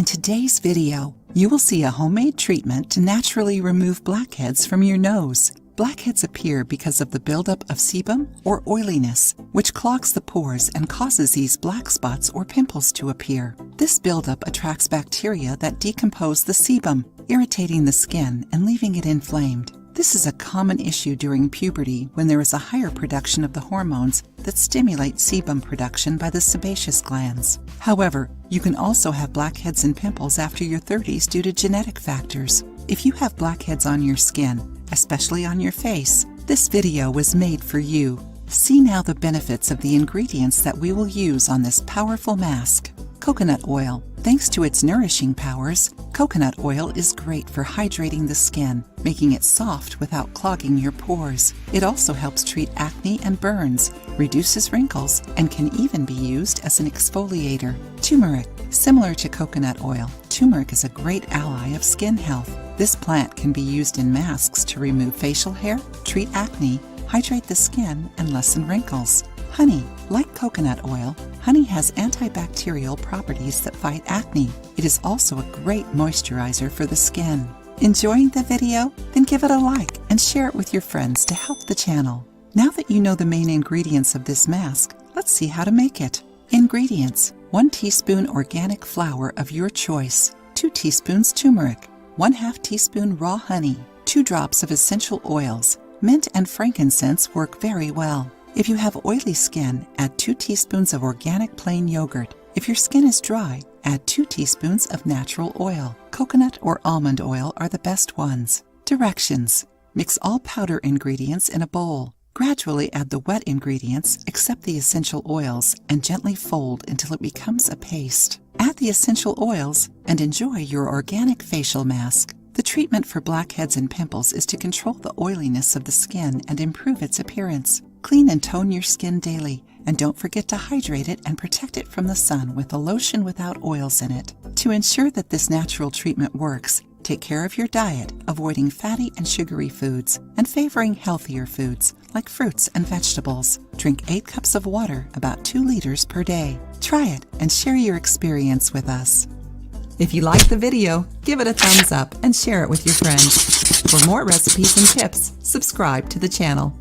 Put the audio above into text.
In today's video, you will see a homemade treatment to naturally remove blackheads from your nose. Blackheads appear because of the buildup of sebum or oiliness, which clogs the pores and causes these black spots or pimples to appear. This buildup attracts bacteria that decompose the sebum, irritating the skin and leaving it inflamed. This is a common issue during puberty when there is a higher production of the hormones that stimulate sebum production by the sebaceous glands. However, you can also have blackheads and pimples after your 30s due to genetic factors. If you have blackheads on your skin, especially on your face, this video was made for you. See now the benefits of the ingredients that we will use on this powerful mask. Coconut oil. Thanks to its nourishing powers, coconut oil is great for hydrating the skin, making it soft without clogging your pores. It also helps treat acne and burns, reduces wrinkles, and can even be used as an exfoliator. Turmeric. Similar to coconut oil, turmeric is a great ally of skin health. This plant can be used in masks to remove facial hair, treat acne, hydrate the skin, and lessen wrinkles. Honey. Like coconut oil, honey has antibacterial properties that fight acne. It is also a great moisturizer for the skin. Enjoying the video? Then give it a like and share it with your friends to help the channel. Now that you know the main ingredients of this mask, let's see how to make it. Ingredients: 1 teaspoon organic flour of your choice, 2 teaspoons turmeric, 1/2 teaspoon raw honey, 2 drops of essential oils. Mint and frankincense work very well. If you have oily skin, add 2 teaspoons of organic plain yogurt. If your skin is dry, add 2 teaspoons of natural oil. Coconut or almond oil are the best ones. Directions: mix all powder ingredients in a bowl. Gradually add the wet ingredients, except the essential oils, and gently fold until it becomes a paste. Add the essential oils and enjoy your organic facial mask. The treatment for blackheads and pimples is to control the oiliness of the skin and improve its appearance. Clean and tone your skin daily, and don't forget to hydrate it and protect it from the sun with a lotion without oils in it. To ensure that this natural treatment works, take care of your diet, avoiding fatty and sugary foods, and favoring healthier foods like fruits and vegetables. Drink 8 cups of water, about 2 liters per day. Try it and share your experience with us. If you liked the video, give it a thumbs up and share it with your friends. For more recipes and tips, subscribe to the channel.